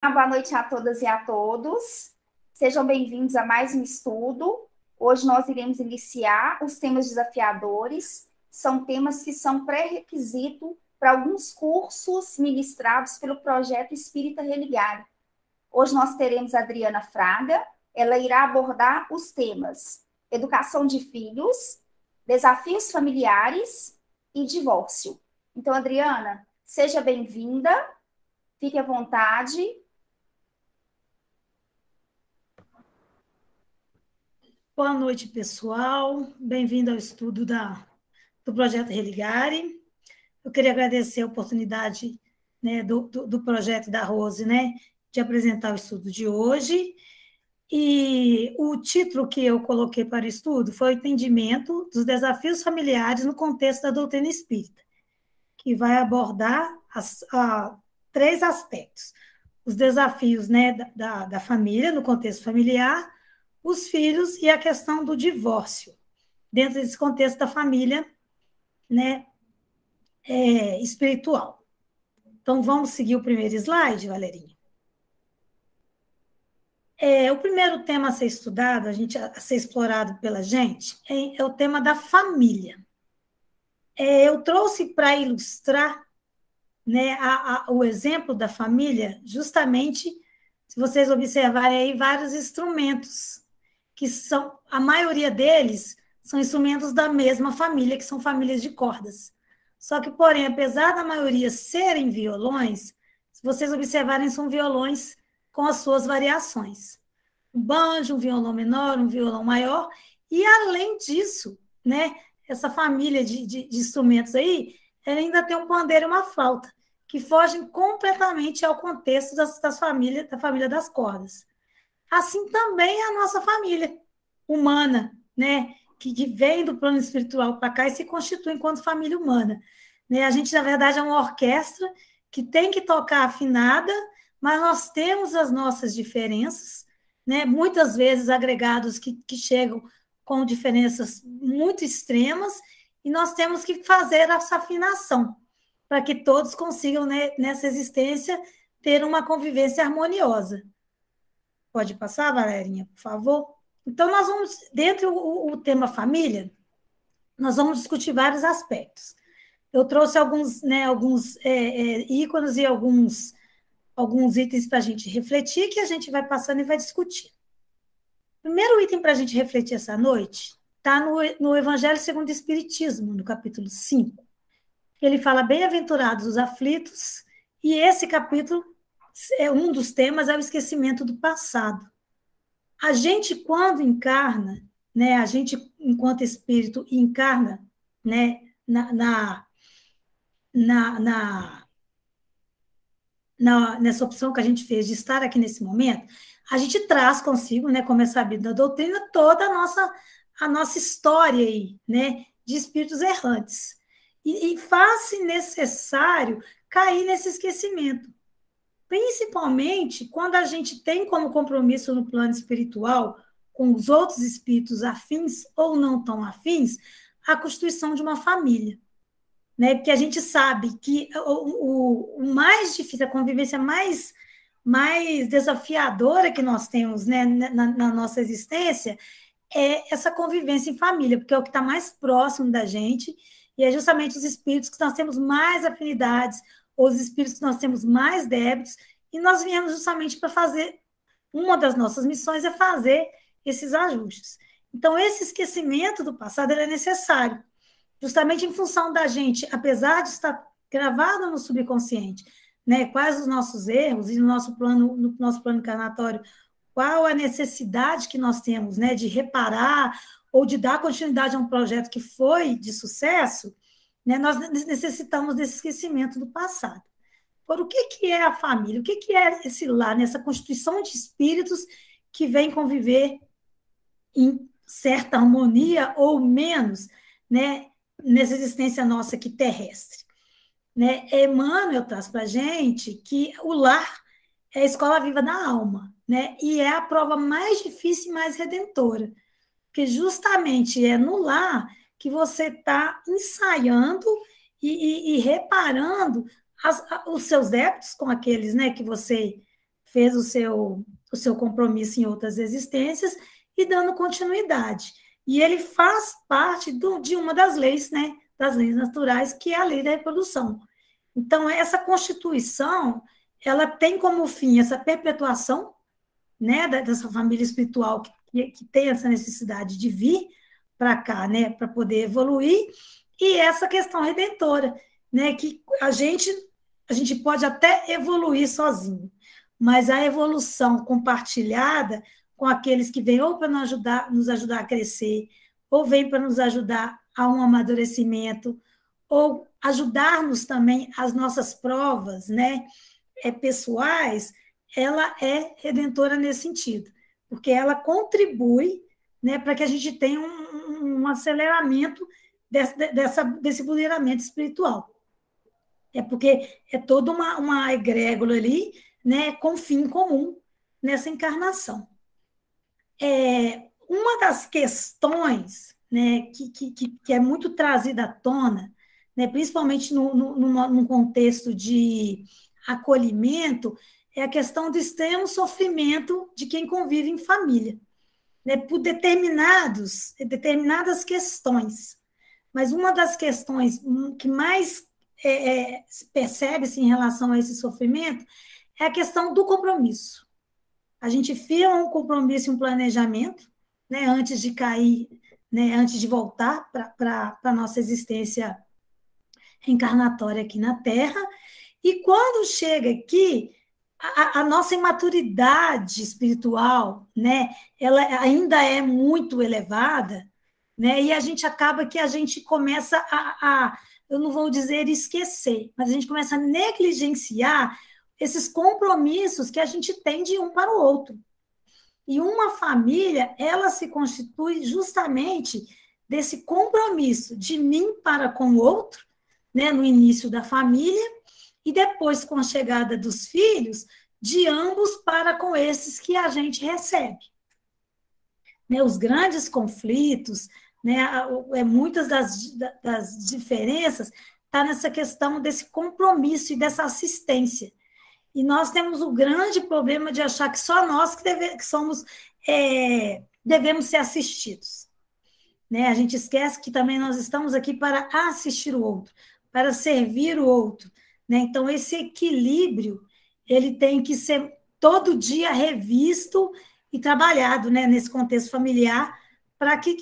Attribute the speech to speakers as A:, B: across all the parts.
A: Boa noite a todas e a todos. Sejam bem-vindos a mais um estudo. Hoje nós iremos iniciar os temas desafiadores. São temas que são pré-requisito para alguns cursos ministrados pelo Projeto Espírita Religar. Hoje nós teremos a Adriana Fraga. Ela irá abordar os temas educação de filhos, desafios familiares e divórcio. Então, Adriana, seja bem-vinda. Fique à vontade.
B: Boa noite, pessoal. Bem-vindo ao estudo do Projeto Religare. Eu queria agradecer a oportunidade, né, do projeto da Rose, né, de apresentar o estudo de hoje. E o título que eu coloquei para o estudo foi o Entendimento dos Desafios Familiares no Contexto da Doutrina Espírita, que vai abordar três aspectos. Os desafios, né, da família, no contexto familiar, os filhos e a questão do divórcio, dentro desse contexto da família, né, espiritual. Então, vamos seguir o primeiro slide, Valerinha. O primeiro tema a ser estudado, a ser explorado pela gente, é o tema da família. Eu trouxe para ilustrar, né, o exemplo da família, justamente, se vocês observarem aí, vários instrumentos, que são, a maioria deles são instrumentos da mesma família, que são famílias de cordas. Só que, porém, apesar da maioria serem violões, se vocês observarem, são violões com as suas variações. Um banjo, um violão menor, um violão maior, e além disso, né, essa família de instrumentos aí, ela ainda tem um pandeiro e uma flauta, que fogem completamente ao contexto da família das cordas. Assim também é a nossa família humana, né, que vem do plano espiritual para cá e se constitui enquanto família humana. Né? A gente, na verdade, é uma orquestra que tem que tocar afinada, mas nós temos as nossas diferenças, né? Muitas vezes agregados que chegam com diferenças muito extremas, e nós temos que fazer essa afinação para que todos consigam, né, nessa existência, ter uma convivência harmoniosa. Pode passar, Valerinha, por favor? Então, nós vamos, dentro do tema família, nós vamos discutir vários aspectos. Eu trouxe alguns ícones e alguns itens para a gente refletir, que a gente vai passando e vai discutir. O primeiro item para a gente refletir essa noite está no Evangelho segundo o Espiritismo, no capítulo 5. Ele fala bem-aventurados os aflitos, e esse capítulo, um dos temas é o esquecimento do passado. A gente, quando encarna, né, a gente, enquanto espírito, encarna, né, na, nessa opção que a gente fez de estar aqui nesse momento, a gente traz consigo, né, como é sabido da doutrina, toda a nossa história aí, né, de espíritos errantes. E faz-se necessário cair nesse esquecimento. Principalmente quando a gente tem como compromisso no plano espiritual, com os outros espíritos afins ou não tão afins, a constituição de uma família. Né? Porque a gente sabe que o mais difícil, a convivência mais desafiadora que nós temos, né, na nossa existência é essa convivência em família, porque é o que está mais próximo da gente, e é justamente os espíritos que nós temos mais afinidades, ou os espíritos que nós temos mais débitos, e nós viemos justamente para fazer, uma das nossas missões é fazer esses ajustes. Então, esse esquecimento do passado é necessário, justamente em função da gente, apesar de estar gravado no subconsciente, né, quais os nossos erros, e no nosso plano encarnatório, qual a necessidade que nós temos, né, de reparar ou de dar continuidade a um projeto que foi de sucesso, né, nós necessitamos desse esquecimento do passado. Agora, o que é a família? O que é esse lar, nessa constituição de espíritos que vem conviver em certa harmonia ou menos, né, nessa existência nossa aqui terrestre? Né? Emmanuel traz para a gente que o lar é a escola viva da alma, né? E é a prova mais difícil e mais redentora, porque justamente é no lar que você está ensaiando e reparando os seus débitos com aqueles, né, que você fez o seu compromisso em outras existências e dando continuidade. E ele faz parte de uma das leis, né, das leis naturais, que é a lei da reprodução. Então, essa Constituição, ela tem como fim essa perpetuação, né, dessa família espiritual que tem essa necessidade de vir para cá, né, para poder evoluir, e essa questão redentora, né, que a gente pode até evoluir sozinho, mas a evolução compartilhada com aqueles que vêm ou para nos ajudar a crescer, ou vêm para nos ajudar a um amadurecimento, ou ajudar-nos também as nossas provas, né, pessoais, ela é redentora nesse sentido, porque ela contribui, né, para que a gente tenha um aceleramento desse empoderamento espiritual. É porque é toda uma egrégora ali, né, com fim comum nessa encarnação. Uma das questões, né, que é muito trazida à tona, né, principalmente num contexto de acolhimento, é a questão do extremo sofrimento de quem convive em família, né, por determinadas questões. Mas uma das questões que mais percebe-se em relação a esse sofrimento é a questão do compromisso. A gente firma um compromisso e um planejamento, né, antes de cair, né, antes de voltar para a nossa existência reencarnatória aqui na Terra, e quando chega aqui, a nossa imaturidade espiritual, né, ela ainda é muito elevada, né, e a gente acaba que a gente começa eu não vou dizer esquecer, mas a gente começa a negligenciar esses compromissos que a gente tem de um para o outro. E uma família, ela se constitui justamente desse compromisso de mim para com o outro, né, no início da família, e depois, com a chegada dos filhos, de ambos para com esses que a gente recebe. Né, os grandes conflitos, né, muitas das diferenças tá nessa questão desse compromisso e dessa assistência. E nós temos o grande problema de achar que só nós devemos ser assistidos. Né? A gente esquece que também nós estamos aqui para assistir o outro, para servir o outro. Né? Então, esse equilíbrio, ele tem que ser todo dia revisto e trabalhado, né, nesse contexto familiar, para que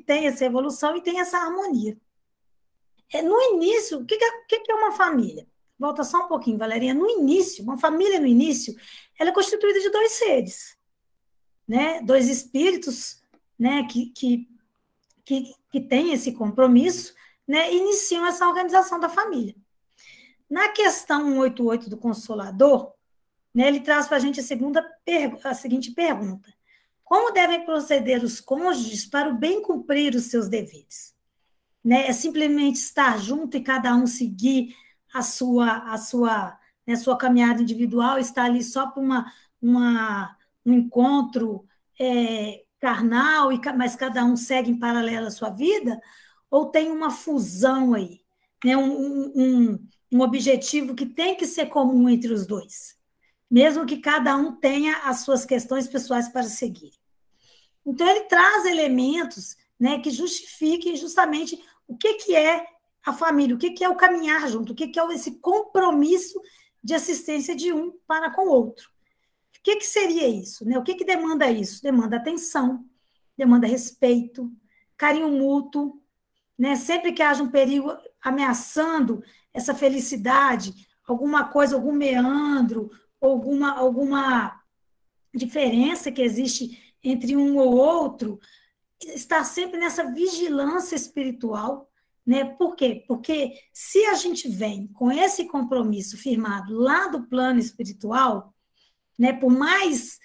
B: tenha essa evolução e tenha essa harmonia. No início, o que é uma família? Volta só um pouquinho, Valerinha. No início, uma família no início, ela é constituída de dois seres, né? Dois espíritos, né, que têm esse compromisso, né, iniciam essa organização da família. Na questão 188 do Consolador, né, ele traz para a gente a seguinte pergunta: como devem proceder os cônjuges para o bem cumprir os seus deveres? Né, é simplesmente estar junto e cada um seguir a sua caminhada individual, estar ali só para um encontro carnal, mas cada um segue em paralelo a sua vida, ou tem uma fusão aí, né, um objetivo que tem que ser comum entre os dois, mesmo que cada um tenha as suas questões pessoais para seguir. Então, ele traz elementos, né, que justifiquem justamente o que é a família, o que é o caminhar junto, o que é esse compromisso de assistência de um para com o outro. O que seria isso? Né? O que demanda isso? Demanda atenção, demanda respeito, carinho mútuo, né? Sempre que haja um perigo ameaçando essa felicidade, alguma coisa, algum meandro, alguma diferença que existe entre um ou outro, estar sempre nessa vigilância espiritual, né? Por quê? Porque se a gente vem com esse compromisso firmado lá do plano espiritual, né, por mais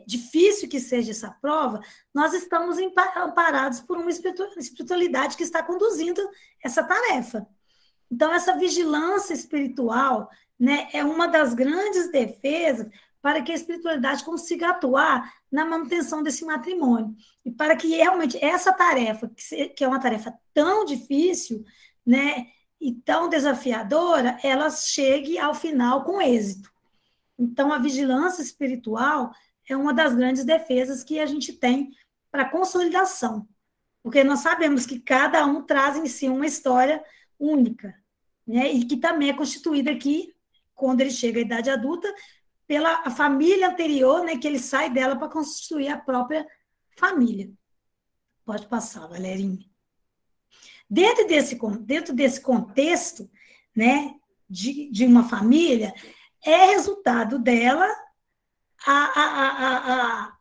B: difícil que seja essa prova, nós estamos amparados por uma espiritualidade que está conduzindo essa tarefa. Então, essa vigilância espiritual, né, é uma das grandes defesas para que a espiritualidade consiga atuar na manutenção desse matrimônio. E para que realmente essa tarefa, que é uma tarefa tão difícil, né, e tão desafiadora, ela chegue ao final com êxito. Então, a vigilância espiritual é uma das grandes defesas que a gente tem para a consolidação, porque nós sabemos que cada um traz em si uma história única, né? E que também é constituída aqui, quando ele chega à idade adulta, pela família anterior, né? Que ele sai dela para constituir a própria família. Pode passar, Valerinha. Dentro desse contexto, né, de uma família, é resultado dela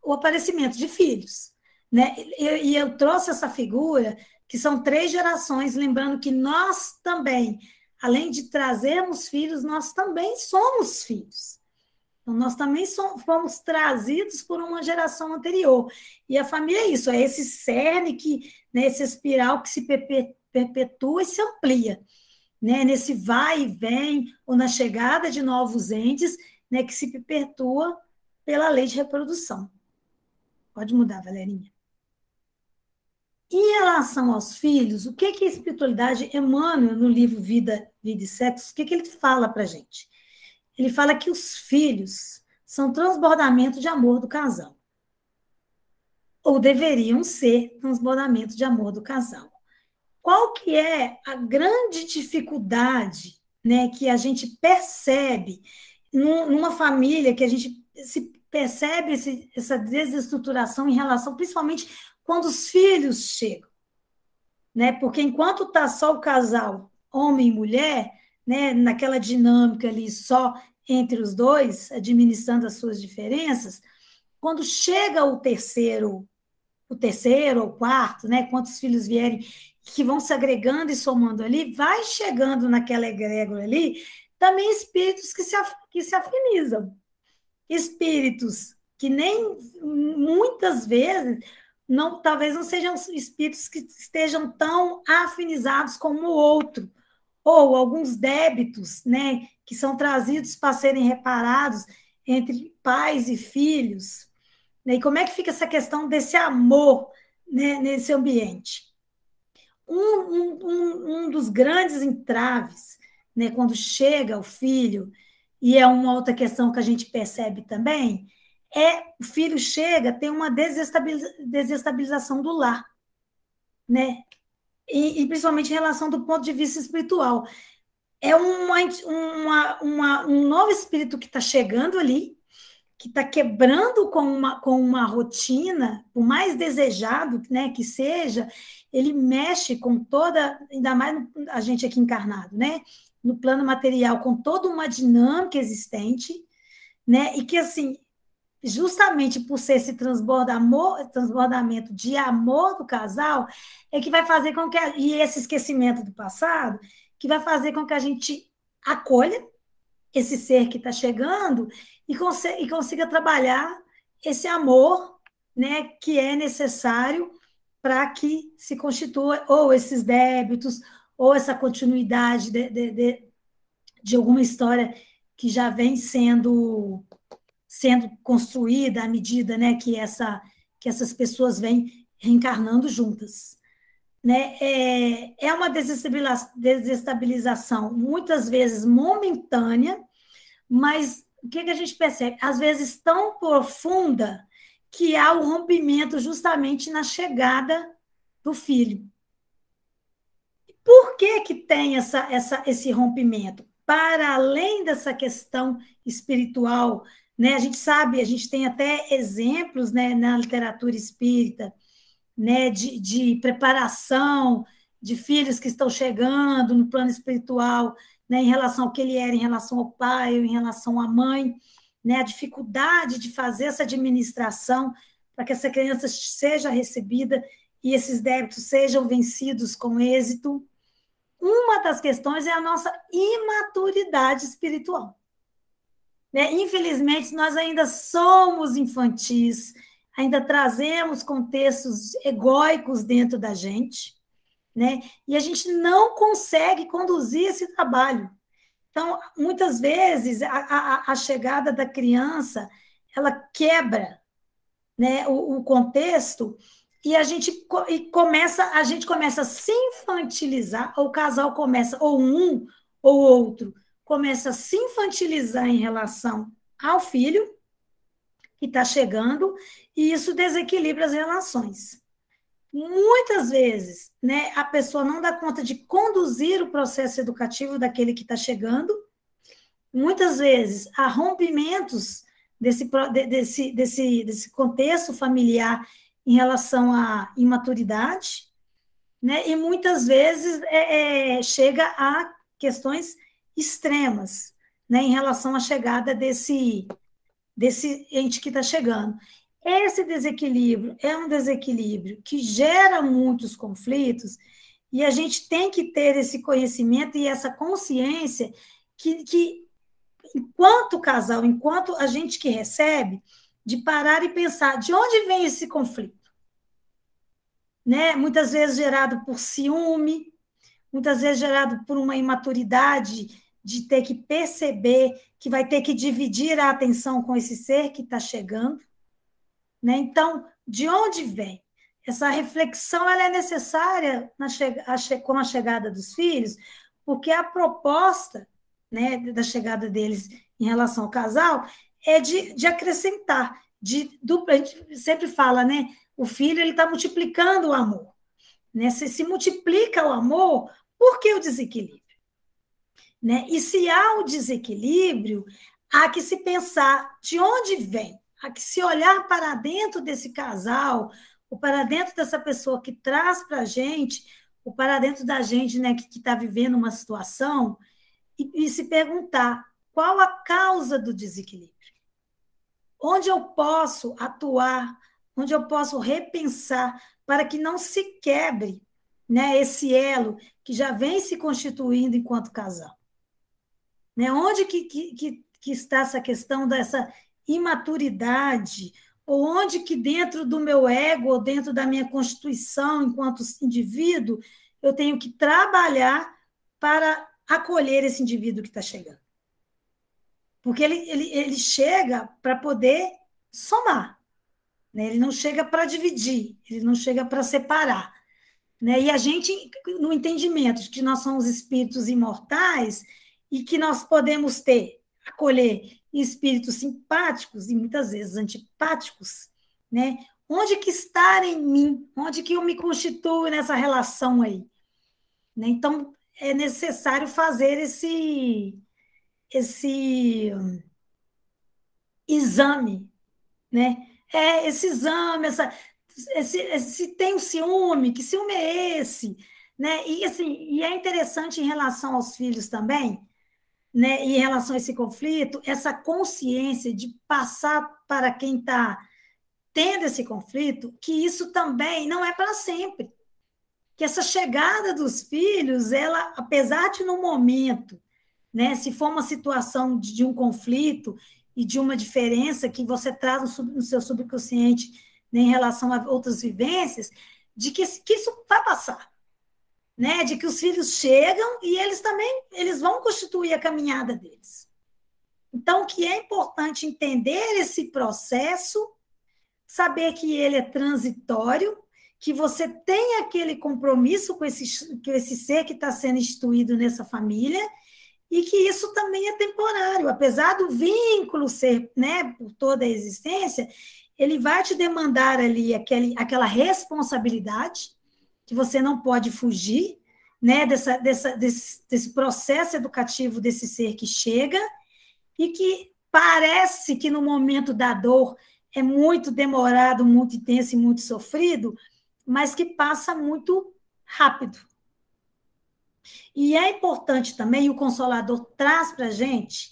B: o aparecimento de filhos. Né? E eu trouxe essa figura, que são 3 gerações, lembrando que nós também, além de trazermos filhos, nós também somos filhos. Então, nós também fomos trazidos por uma geração anterior. E a família é isso, é esse cerne, né, esse espiral que se perpetua e se amplia, né, nesse vai e vem, ou na chegada de novos entes, né, que se perpetua pela lei de reprodução. Pode mudar, Valerinha. Em relação aos filhos, o que a espiritualidade, Emmanuel, no livro Vida e Sexo, o que ele fala para a gente? Ele fala que os filhos são transbordamento de amor do casal. Ou deveriam ser transbordamento de amor do casal. Qual que é a grande dificuldade, né, que a gente percebe numa família, que a gente se percebe essa desestruturação em relação, principalmente quando os filhos chegam, né? Porque enquanto está só o casal, homem e mulher, né, naquela dinâmica ali só entre os dois, administrando as suas diferenças, quando chega o terceiro ou quarto, né, quantos filhos vierem, que vão se agregando e somando ali, vai chegando naquela egrégora ali, também espíritos que se afinizam. Espíritos que nem, muitas vezes, talvez não sejam espíritos que estejam tão afinizados como o outro, ou alguns débitos, né, que são trazidos para serem reparados entre pais e filhos. E como é que fica essa questão desse amor, né, nesse ambiente? Um dos grandes entraves, né, quando chega o filho, e é uma outra questão que a gente percebe também, o filho chega, tem uma desestabilização do lar, né? E principalmente em relação do ponto de vista espiritual. É um novo espírito que está chegando ali, que está quebrando com uma rotina, por mais desejado, né, que seja, ele mexe com toda, ainda mais a gente aqui encarnado, né, no plano material, com toda uma dinâmica existente, né, e que, assim, justamente por ser esse transbordamento de amor do casal, é que vai fazer com que, e esse esquecimento do passado, que vai fazer com que a gente acolha esse ser que está chegando e consiga trabalhar esse amor, né, que é necessário para que se constitua ou esses débitos, ou essa continuidade de alguma história que já vem sendo construída à medida, né, que essas pessoas vêm reencarnando juntas. Né? É uma desestabilização, muitas vezes momentânea, mas o que a gente percebe? Às vezes tão profunda que há o rompimento justamente na chegada do filho. Por que tem esse rompimento? Para além dessa questão espiritual, né? A gente sabe, a gente tem até exemplos, né, na literatura espírita, né, de preparação de filhos que estão chegando no plano espiritual, né, em relação ao que ele era, em relação ao pai, ou em relação à mãe, né, a dificuldade de fazer essa administração para que essa criança seja recebida e esses débitos sejam vencidos com êxito. Uma das questões é a nossa imaturidade espiritual. Né? Infelizmente, nós ainda somos infantis, ainda trazemos contextos egóicos dentro da gente, né? E a gente não consegue conduzir esse trabalho. Então, muitas vezes, a chegada da criança, ela quebra, né, o contexto e a gente começa a se infantilizar, ou o casal começa, ou um ou outro, começa a se infantilizar em relação ao filho que está chegando, e isso desequilibra as relações. Muitas vezes, né, a pessoa não dá conta de conduzir o processo educativo daquele que está chegando. Muitas vezes, há rompimentos desse contexto familiar em relação à imaturidade, né? E muitas vezes chega a questões extremas, né, em relação à chegada desse ente que está chegando. Esse desequilíbrio é um desequilíbrio que gera muitos conflitos, e a gente tem que ter esse conhecimento e essa consciência que enquanto casal, enquanto a gente que recebe, de parar e pensar de onde vem esse conflito, né? Muitas vezes gerado por ciúme, muitas vezes gerado por uma imaturidade de ter que perceber que vai ter que dividir a atenção com esse ser que está chegando, né? Então, de onde vem? Essa reflexão ela é necessária com a chegada dos filhos, porque a proposta, né, da chegada deles em relação ao casal é de acrescentar, a gente sempre fala, né? O filho ele está multiplicando o amor, né? Se multiplica o amor, por que o desequilíbrio? Né? E se há o desequilíbrio, há que se pensar de onde vem, há que se olhar para dentro desse casal, ou para dentro dessa pessoa que traz para a gente, ou para dentro da gente, né, que está vivendo uma situação, e se perguntar qual a causa do desequilíbrio. Onde eu posso atuar, onde eu posso repensar para que não se quebre, né, esse elo que já vem se constituindo enquanto casal. Né? Onde que está essa questão dessa imaturidade, ou onde que dentro do meu ego, ou dentro da minha constituição enquanto indivíduo, eu tenho que trabalhar para acolher esse indivíduo que está chegando. Porque ele chega para poder somar, né? Ele não chega para dividir, ele não chega para separar. Né? E a gente, no entendimento de que nós somos espíritos imortais e que nós podemos acolher espíritos simpáticos e muitas vezes antipáticos, né? Onde que está em mim? Onde que eu me constituo nessa relação aí? Né? Então, é necessário fazer esse exame, né? Esse exame, se tem um ciúme, que ciúme é esse? Né? E, assim, e é interessante em relação aos filhos também, né? Em relação a esse conflito, essa consciência de passar para quem está tendo esse conflito, que isso também não é para sempre. Que essa chegada dos filhos, ela, apesar de no momento, né, se for uma situação de um conflito e de uma diferença que você traz no seu subconsciente, né, em relação a outras vivências, de que isso vai passar, né, de que os filhos chegam e eles vão constituir a caminhada deles. Então, que é importante entender esse processo, saber que ele é transitório, que você tem aquele compromisso com esse ser que está sendo instituído nessa família, e que isso também é temporário, apesar do vínculo ser, né, por toda a existência, ele vai te demandar ali aquela responsabilidade que você não pode fugir, né, desse processo educativo desse ser que chega e que parece que no momento da dor é muito demorado, muito intenso e muito sofrido, mas que passa muito rápido. E é importante também, e o Consolador traz para a gente,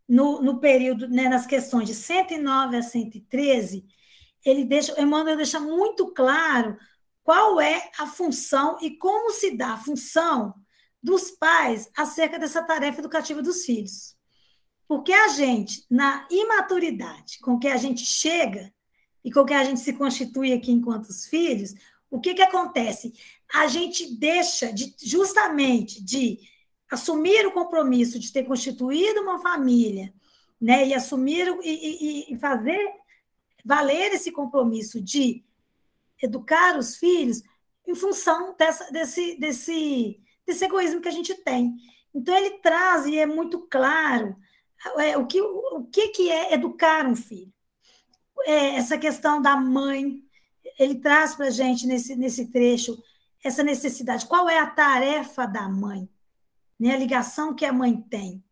B: no período, né, nas questões de 109 a 113, Emmanuel deixa muito claro qual é a função e como se dá a função dos pais acerca dessa tarefa educativa dos filhos. Porque a gente, na imaturidade com que a gente chega e com que a gente se constitui aqui enquanto os filhos, o que acontece? A gente deixa justamente de assumir o compromisso de ter constituído uma família, né, e assumir e fazer valer esse compromisso de educar os filhos em função desse egoísmo que a gente tem. Então, ele traz, e é muito claro, que é educar um filho? Essa questão da mãe, ele traz para a gente nesse trecho essa necessidade. Qual é a tarefa da mãe? Né? A ligação que a mãe tem.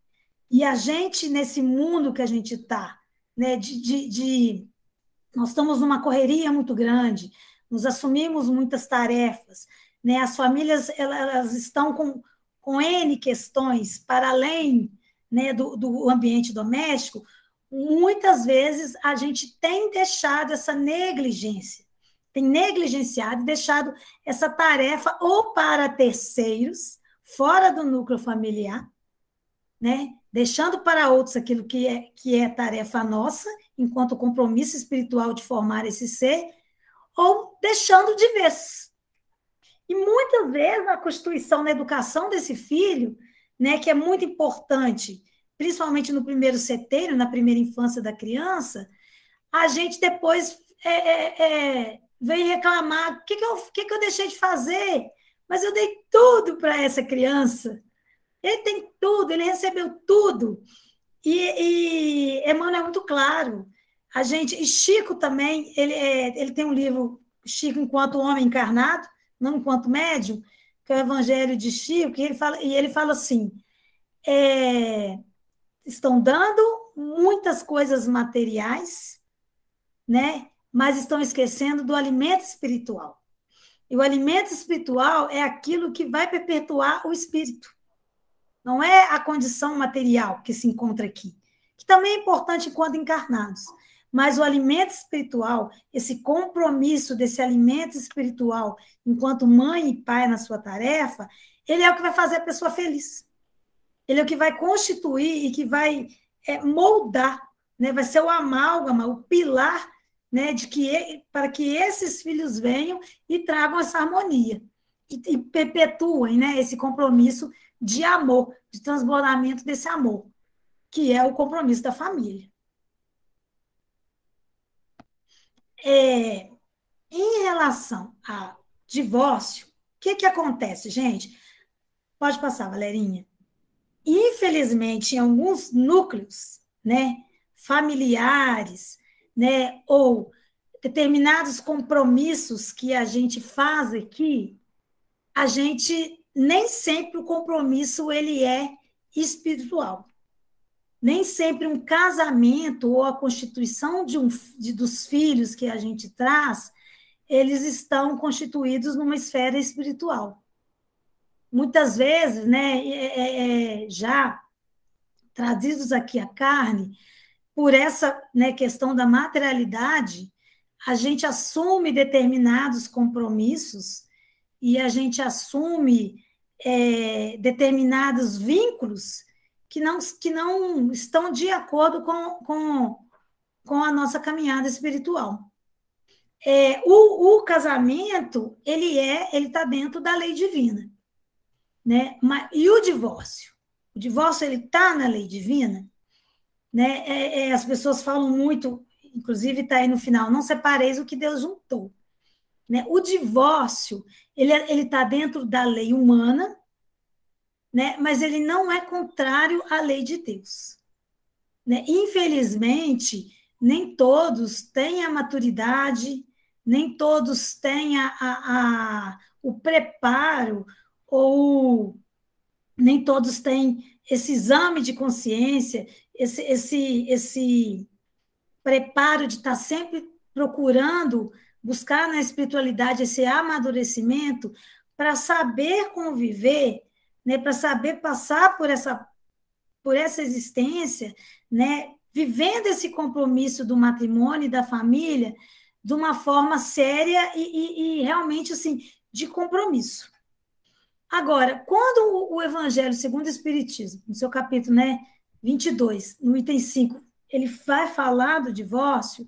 B: E a gente, nesse mundo que a gente está, né, nós estamos numa correria muito grande, nos assumimos muitas tarefas, né? As famílias elas estão com N questões para além, né, do ambiente doméstico. Muitas vezes a gente tem deixado essa negligência, tem negligenciado e deixado essa tarefa ou para terceiros, fora do núcleo familiar, né? Deixando para outros aquilo que é tarefa nossa, enquanto compromisso espiritual de formar esse ser, ou deixando de vez. E muitas vezes a constituição na educação desse filho, né, que é muito importante, principalmente no primeiro seteiro, na primeira infância da criança, a gente depois vem reclamar, o que eu deixei de fazer? Mas eu dei tudo para essa criança. Ele tem tudo, ele recebeu tudo. E Emmanuel é muito claro. E Chico também, ele tem um livro, Chico enquanto homem encarnado, não enquanto médium, que é o Evangelho de Chico, e ele fala assim, estão dando muitas coisas materiais, né? Mas estão esquecendo do alimento espiritual. E o alimento espiritual é aquilo que vai perpetuar o espírito. Não é a condição material que se encontra aqui, que também é importante enquanto encarnados, mas o alimento espiritual, esse compromisso desse alimento espiritual, enquanto mãe e pai na sua tarefa, ele é o que vai fazer a pessoa feliz. Ele é o que vai constituir e que vai moldar, né? Vai ser o amálgama, o pilar, né? Para que esses filhos venham e tragam essa harmonia e perpetuem, né? Esse compromisso de amor, de transbordamento desse amor, que é o compromisso da família. Em relação a divórcio, o que acontece, gente? Pode passar, Valerinha. Infelizmente, em alguns núcleos, né, familiares, né, ou determinados compromissos que a gente faz aqui, a gente nem sempre o compromisso ele é espiritual. Nem sempre um casamento ou a constituição dos filhos que a gente traz, eles estão constituídos numa esfera espiritual. Muitas vezes, né, já trazidos aqui à carne, por essa, né, questão da materialidade, a gente assume determinados compromissos e a gente assume determinados vínculos que não estão de acordo com a nossa caminhada espiritual. O casamento, ele está dentro da lei divina, né? E o divórcio? O divórcio, ele está na lei divina, né? As pessoas falam muito, inclusive está aí no final, não separeis o que Deus juntou. Né? O divórcio, ele está dentro da lei humana, né? Mas ele não é contrário à lei de Deus. Né? Infelizmente, nem todos têm a maturidade, nem todos têm o preparo, ou nem todos têm esse exame de consciência, esse preparo de estar sempre procurando buscar na espiritualidade esse amadurecimento para saber conviver, né, para saber passar por essa existência, né, vivendo esse compromisso do matrimônio e da família de uma forma séria e realmente assim, de compromisso. Agora, quando o Evangelho segundo o Espiritismo, no seu capítulo 22, no item 5, ele vai falar do divórcio,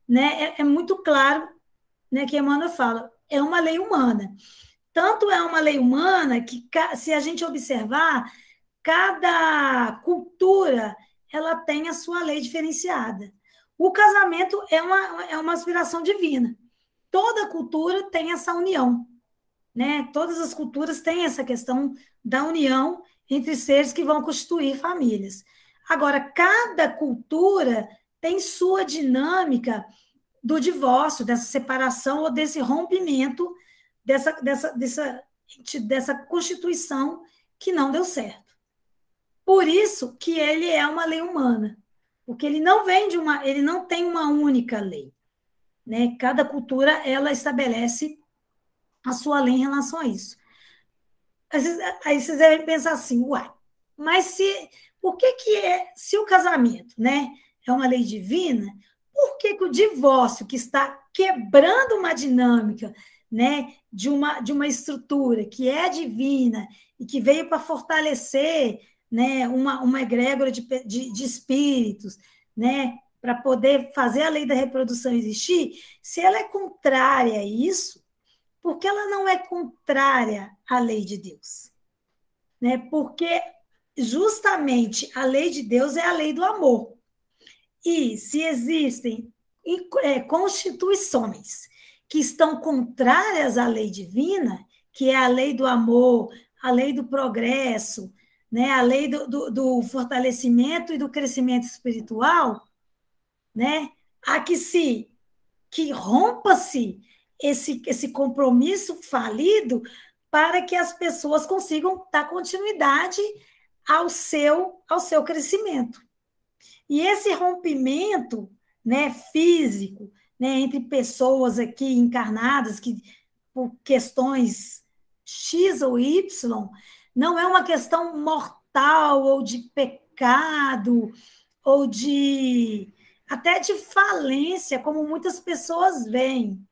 B: né, é muito claro, né, que Emmanuel fala, é uma lei humana. Tanto é uma lei humana que, se a gente observar, cada cultura ela tem a sua lei diferenciada. O casamento é uma aspiração divina. Toda cultura tem essa união, né? Todas as culturas têm essa questão da união entre seres que vão constituir famílias. Agora, cada cultura tem sua dinâmica do divórcio, dessa separação ou desse rompimento dessa constituição que não deu certo. Por isso que ele é uma lei humana, porque ele não tem uma única lei, né? Cada cultura ela estabelece a sua lei em relação a isso. Aí vocês devem pensar assim, uai, mas por que se o casamento, né, é uma lei divina, por que o divórcio, que está quebrando uma dinâmica, né, de uma estrutura que é divina e que veio para fortalecer, né, uma egrégora de espíritos, né, para poder fazer a lei da reprodução existir, se ela é contrária a isso, por que ela não é contrária à lei de Deus? Né? Porque justamente a lei de Deus é a lei do amor. E se existem constituições que estão contrárias à lei divina, que é a lei do amor, a lei do progresso, né? A lei do fortalecimento e do crescimento espiritual, né? Há que rompa-se esse compromisso falido para que as pessoas consigam dar continuidade ao seu crescimento. E esse rompimento, né, físico, né, entre pessoas aqui encarnadas que por questões X ou Y, não é uma questão mortal ou de pecado ou até de falência, como muitas pessoas veem.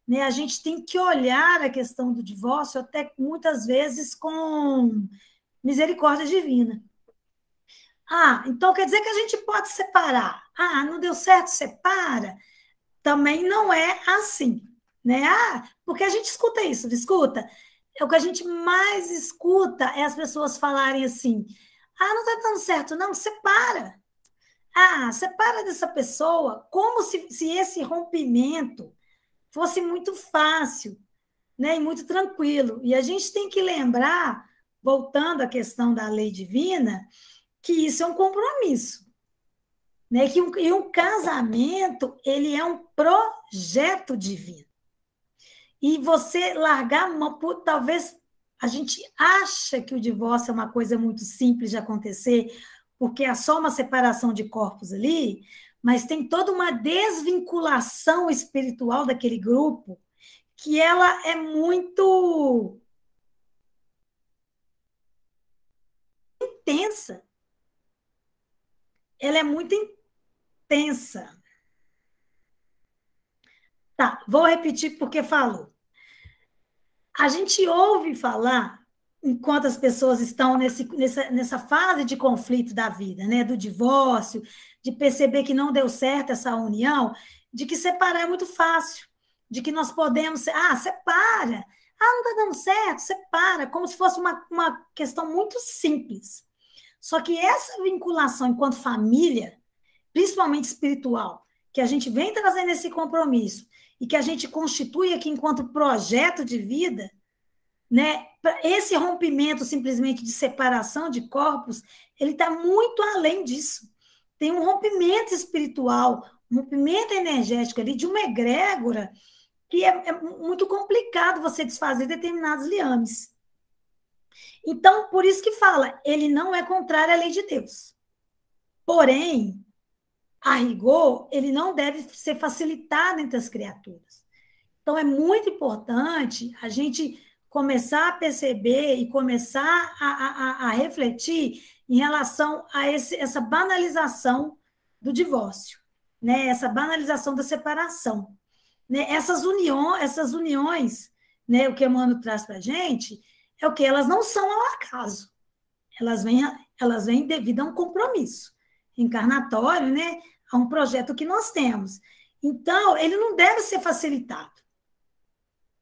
B: Né? A gente tem que olhar a questão do divórcio até muitas vezes com misericórdia divina. Então quer dizer que a gente pode separar. Não deu certo, separa. Também não é assim. Né? Porque a gente escuta isso, escuta. O que a gente mais escuta é as pessoas falarem assim: não está dando certo, não, separa. Separa dessa pessoa, como se esse rompimento fosse muito fácil, né, e muito tranquilo. E a gente tem que lembrar, voltando à questão da lei divina, que isso é um compromisso. Né, e um casamento, ele é um projeto divino. E você largar a mão, talvez a gente acha que o divórcio é uma coisa muito simples de acontecer, porque é só uma separação de corpos ali, mas tem toda uma desvinculação espiritual daquele grupo que ela é muito intensa. Ela é muito intensa. Tá, vou repetir porque falou. A gente ouve falar, enquanto as pessoas estão nessa fase de conflito da vida, né, do divórcio, de perceber que não deu certo essa união, de que separar é muito fácil, de que nós podemos, separa, não está dando certo, separa, como se fosse uma questão muito simples. Só que essa vinculação enquanto família, principalmente espiritual, que a gente vem trazendo esse compromisso e que a gente constitui aqui enquanto projeto de vida, né? Esse rompimento simplesmente de separação de corpos, ele está muito além disso. Tem um rompimento espiritual, um rompimento energético ali de uma egrégora que é muito complicado você desfazer determinados liames. Então, por isso que fala, ele não é contrário à lei de Deus. Porém, a rigor, ele não deve ser facilitado entre as criaturas. Então, é muito importante a gente começar a perceber e começar a refletir em relação a essa banalização do divórcio, né? Essa banalização da separação. Né? Essas uniões, né? O que Emmanuel traz para a gente é o que elas não são ao acaso. Elas vêm devido a um compromisso encarnatório, né? A um projeto que nós temos. Então, ele não deve ser facilitado.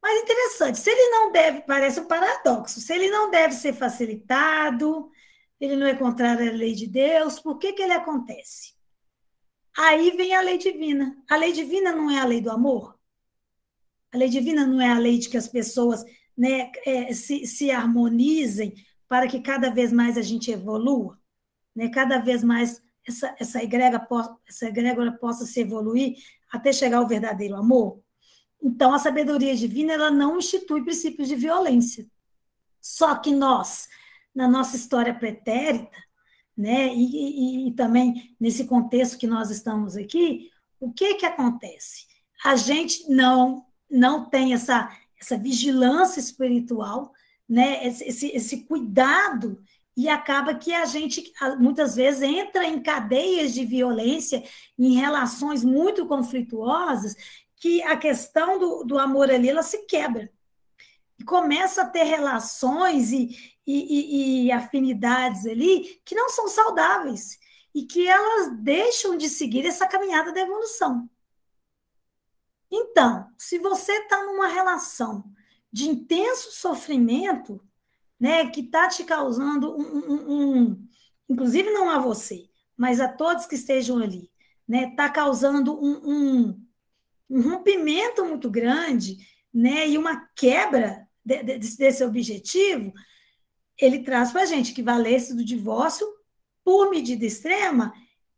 B: Mas interessante, se ele não deve, parece um paradoxo, se ele não deve ser facilitado, ele não é contrário à lei de Deus, por que ele acontece? Aí vem a lei divina. A lei divina não é a lei do amor? A lei divina não é a lei de que as pessoas, né, se harmonizem para que cada vez mais a gente evolua? né? Cada vez mais essa egrégora possa se evoluir até chegar ao verdadeiro amor. Então, a sabedoria divina, ela não institui princípios de violência. Só que nós, na nossa história pretérita, né, e também nesse contexto que nós estamos aqui, o que acontece? A gente não tem essa vigilância espiritual, né, esse cuidado, e acaba que a gente, muitas vezes, entra em cadeias de violência, em relações muito conflituosas, que a questão do amor ali, ela se quebra. E começa a ter relações e afinidades ali que não são saudáveis e que elas deixam de seguir essa caminhada da evolução. Então, se você está numa relação de intenso sofrimento, né, que está te causando inclusive não a você, mas a todos que estejam ali, né, está causando um rompimento muito grande, né, e uma quebra desse objetivo, ele traz para a gente que valesse do divórcio, por medida extrema,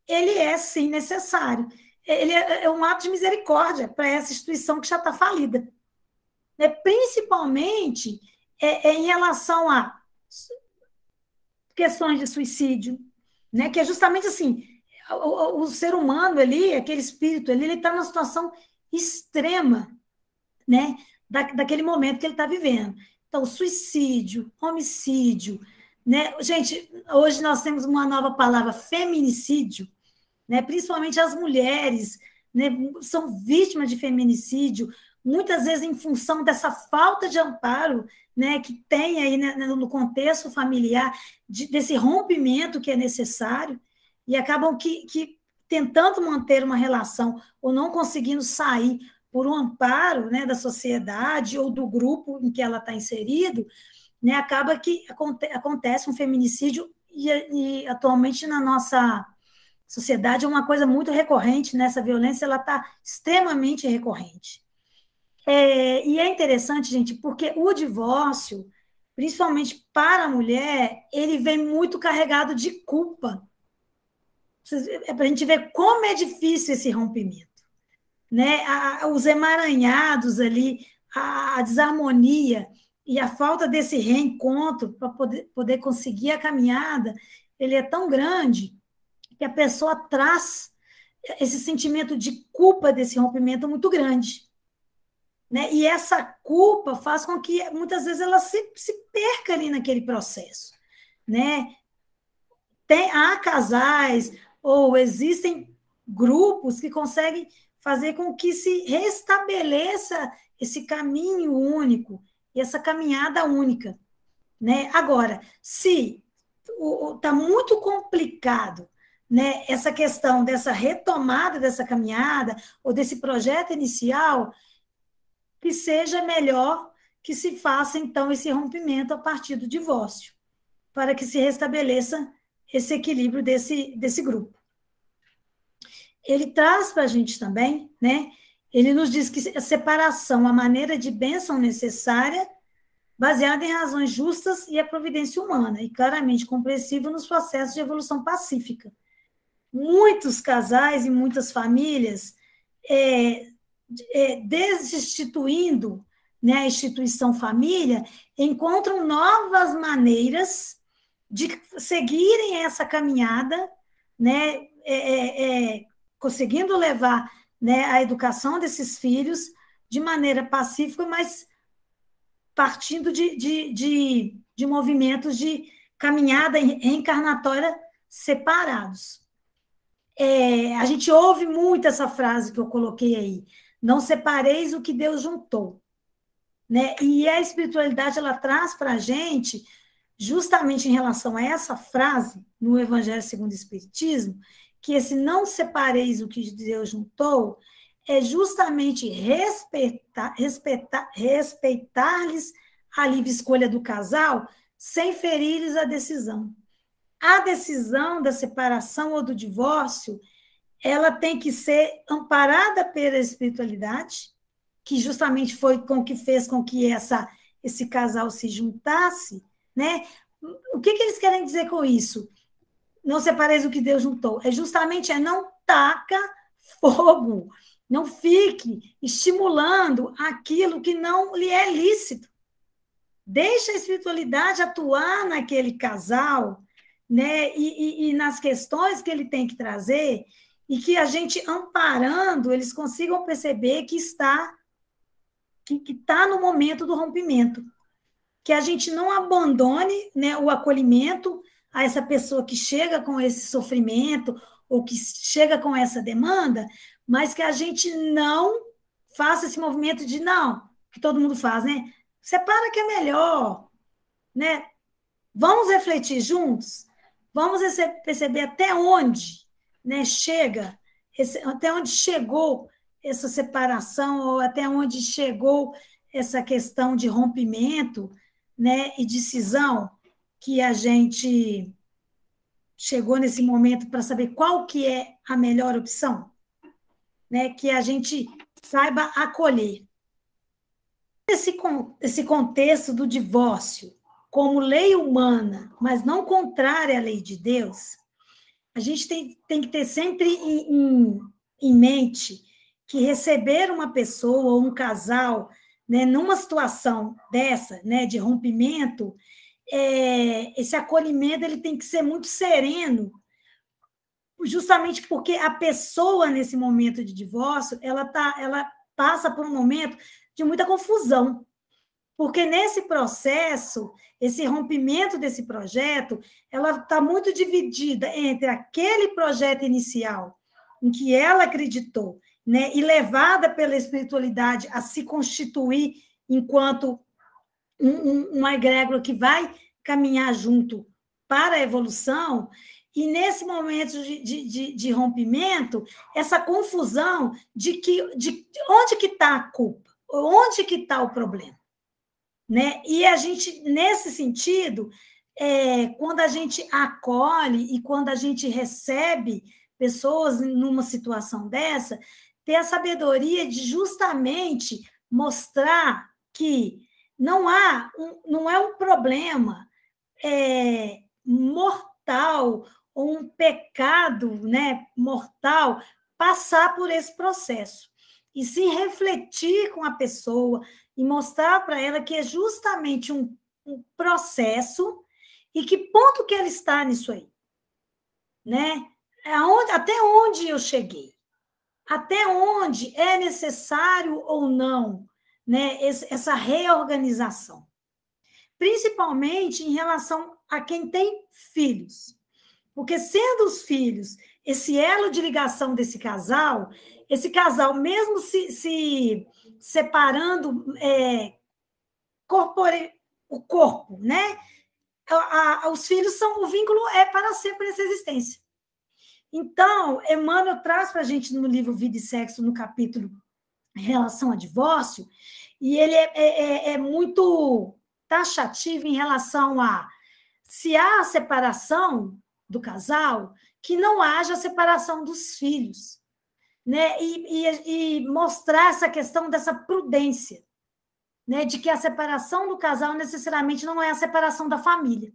B: ele é sim necessário. Ele é um ato de misericórdia para essa instituição que já está falida. Né? Principalmente em relação a questões de suicídio, né? Que é justamente assim, o ser humano ali, aquele espírito ali, ele está numa situação extrema, né? Daquele momento que ele está vivendo. Então, suicídio, homicídio, né? Gente, hoje nós temos uma nova palavra, feminicídio, né? Principalmente as mulheres, né? São vítimas de feminicídio, muitas vezes em função dessa falta de amparo, né? Que tem aí, né? No contexto familiar, desse rompimento que é necessário, e acabam que tentando manter uma relação ou não conseguindo sair por um amparo, né, da sociedade ou do grupo em que ela está inserido, né, acaba que acontece um feminicídio e atualmente na nossa sociedade é uma coisa muito recorrente, né, essa violência ela está extremamente recorrente. E é interessante, gente, porque o divórcio, principalmente para a mulher, ele vem muito carregado de culpa. É para a gente ver como é difícil esse rompimento. Né, os emaranhados ali, a desarmonia e a falta desse reencontro para poder conseguir a caminhada, ele é tão grande que a pessoa traz esse sentimento de culpa desse rompimento muito grande. Né? E essa culpa faz com que, muitas vezes, ela se perca ali naquele processo. Né? Há casais ou existem grupos que conseguem fazer com que se restabeleça esse caminho único e essa caminhada única. Né? Agora, se está muito complicado, né, essa questão dessa retomada dessa caminhada ou desse projeto inicial, que seja melhor que se faça, então, esse rompimento a partir do divórcio, para que se restabeleça esse equilíbrio desse grupo. Ele traz para a gente também, né? Ele nos diz que a separação, a maneira de bênção necessária, baseada em razões justas e a providência humana, e claramente compreensível nos processos de evolução pacífica. Muitos casais e muitas famílias desinstituindo, né, a instituição família, encontram novas maneiras de seguirem essa caminhada, né, conseguindo levar, né, a educação desses filhos de maneira pacífica, mas partindo de movimentos de caminhada reencarnatória separados. A gente ouve muito essa frase que eu coloquei aí, não separeis o que Deus juntou. Né? E a espiritualidade ela traz para a gente, justamente em relação a essa frase, no Evangelho segundo o Espiritismo, que esse não separeis o que Deus juntou, é justamente respeitar-lhes a livre escolha do casal, sem ferir-lhes a decisão. A decisão da separação ou do divórcio, ela tem que ser amparada pela espiritualidade, que justamente foi com que fez com que esse casal se juntasse, né? O que eles querem dizer com isso? não separeis o que Deus juntou. É justamente não taca fogo, não fique estimulando aquilo que não lhe é lícito. Deixa a espiritualidade atuar naquele casal, né? E nas questões que ele tem que trazer, e que a gente, amparando, eles consigam perceber que está no momento do rompimento. Que a gente não abandone, né, o acolhimento a essa pessoa que chega com esse sofrimento ou que chega com essa demanda, mas que a gente não faça esse movimento de não, que todo mundo faz, né? Separa que é melhor, né? Vamos refletir juntos, vamos perceber até onde, né, chega, até onde chegou essa separação, ou até onde chegou essa questão de rompimento, né, e de cisão, que a gente chegou nesse momento para saber qual que é a melhor opção, né, que a gente saiba acolher. Esse contexto do divórcio como lei humana, mas não contrária à lei de Deus, a gente tem que ter sempre em mente que receber uma pessoa ou um casal, né, numa situação dessa, né, de rompimento, esse acolhimento ele tem que ser muito sereno, justamente porque a pessoa, nesse momento de divórcio, ela passa por um momento de muita confusão. Porque nesse processo, esse rompimento desse projeto, ela está muito dividida entre aquele projeto inicial, em que ela acreditou, né, e levada pela espiritualidade a se constituir enquanto uma egrégora que vai caminhar junto para a evolução, e nesse momento de rompimento, essa confusão de onde que está a culpa, onde que está o problema. Né? E a gente, nesse sentido, quando a gente acolhe e quando a gente recebe pessoas numa situação dessa, ter a sabedoria de justamente mostrar que não é um problema mortal ou um pecado, né, mortal passar por esse processo. E se refletir com a pessoa e mostrar para ela que é justamente um processo e que ponto que ela está nisso aí. Né? Até onde eu cheguei? Até onde é necessário ou não, né, essa reorganização? Principalmente em relação a quem tem filhos. Porque sendo os filhos esse elo de ligação desse casal, esse casal, mesmo se separando o corpo, né? Os filhos são, o vínculo é para sempre essa existência. Então, Emmanuel traz para a gente no livro Vida e Sexo, no capítulo em relação a divórcio, e ele é muito taxativo em relação a se há separação do casal, que não haja separação dos filhos, né? E mostrar essa questão dessa prudência, né? De que a separação do casal necessariamente não é a separação da família,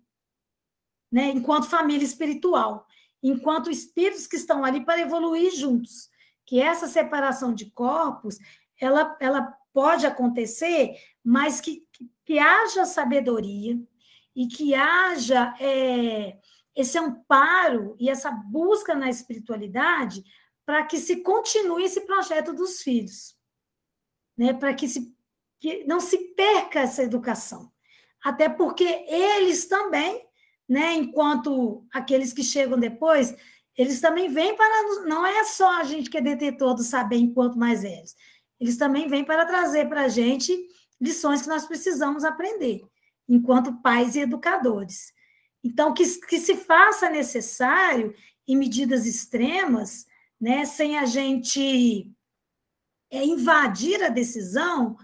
B: né? Enquanto família espiritual, enquanto espíritos que estão ali para evoluir juntos, que essa separação de corpos, ela pode acontecer, mas que haja sabedoria e que haja esse amparo e essa busca na espiritualidade para que se continue esse projeto dos filhos, né? Para que não se perca essa educação. Até porque eles também, né, enquanto aqueles que chegam depois, eles também vêm para... Não é só a gente que é detentor do saber enquanto mais velhos. Eles também vêm para trazer para a gente lições que nós precisamos aprender, enquanto pais e educadores. Então, que se faça necessário, em medidas extremas, né, sem a gente invadir a decisão,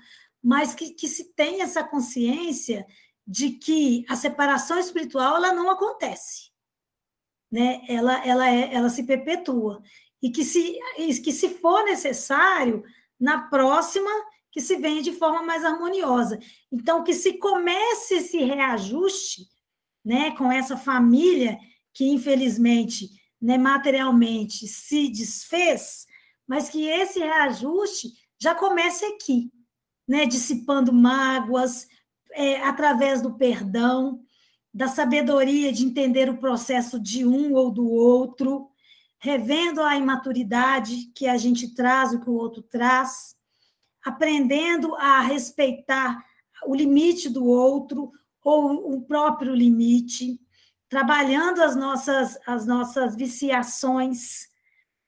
B: mas que se tenha essa consciência de que a separação espiritual ela não acontece, né? Ela se perpetua. E que se for necessário, na próxima, que se venha de forma mais harmoniosa. Então, que se comece esse reajuste, né, com essa família que infelizmente, né, materialmente se desfez, mas que esse reajuste já comece aqui, né, dissipando mágoas, através do perdão, da sabedoria de entender o processo de um ou do outro, revendo a imaturidade que a gente traz, o que o outro traz, aprendendo a respeitar o limite do outro ou o próprio limite, trabalhando as nossas viciações,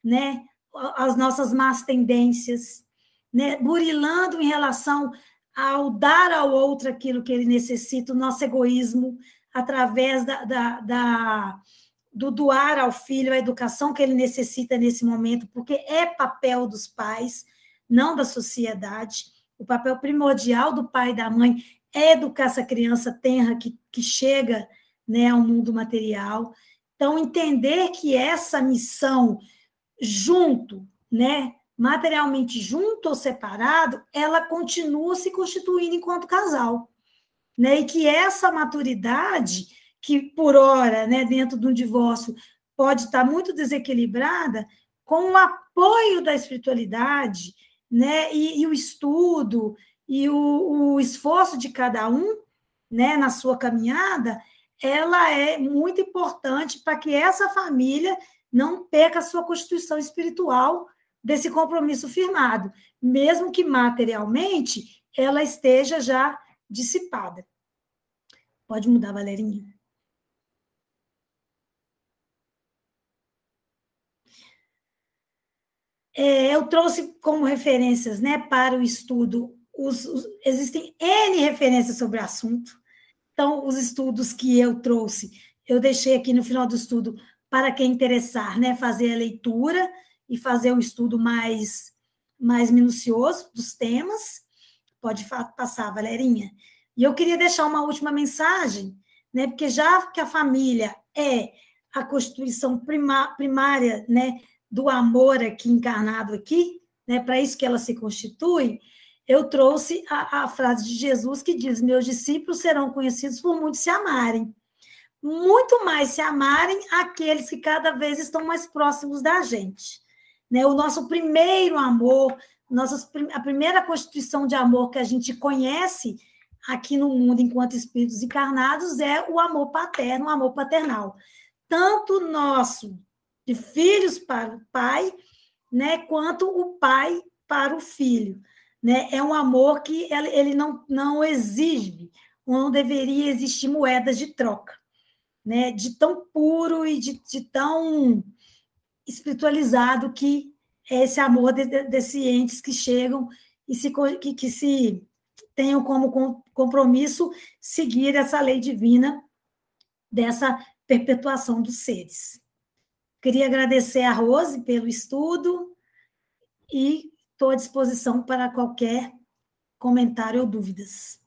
B: né? As nossas más tendências, né? Burilando em relação ao dar ao outro aquilo que ele necessita, o nosso egoísmo, através do doar ao filho a educação que ele necessita nesse momento, porque é papel dos pais, não da sociedade. O papel primordial do pai e da mãe é educar essa criança tenra que chega, né, ao mundo material. Então, entender que essa missão junto, né, materialmente junto ou separado, ela continua se constituindo enquanto casal, né, e que essa maturidade, que por hora, né, dentro de um divórcio, pode estar muito desequilibrada, com o apoio da espiritualidade, né, e o estudo, e o esforço de cada um, né, na sua caminhada, ela é muito importante para que essa família não perca a sua constituição espiritual desse compromisso firmado, mesmo que materialmente ela esteja já dissipada. Pode mudar, Valerinha. Eu trouxe como referências, né, para o estudo, existem N referências sobre o assunto. Então, os estudos que eu trouxe, eu deixei aqui no final do estudo para quem interessar, né, fazer a leitura e fazer um estudo mais minucioso dos temas. Pode passar, Valerinha. E eu queria deixar uma última mensagem, né, porque já que a família é a constituição primária, né, do amor aqui encarnado aqui, né, para isso que ela se constitui, eu trouxe a frase de Jesus que diz: meus discípulos serão conhecidos por muitos se amarem. Muito mais se amarem aqueles que cada vez estão mais próximos da gente. Né? O nosso primeiro amor, a primeira constituição de amor que a gente conhece aqui no mundo enquanto espíritos encarnados é o amor paterno, o amor paternal. Tanto nosso, de filhos para o pai, né, quanto o pai para o filho. Né? É um amor que ele não exige, não deveria existir moedas de troca, né? De tão puro e de tão espiritualizado que é esse amor desses entes que chegam e que se tenham como compromisso seguir essa lei divina dessa perpetuação dos seres. Queria agradecer a Rose pelo estudo e estou à disposição para qualquer comentário ou dúvidas.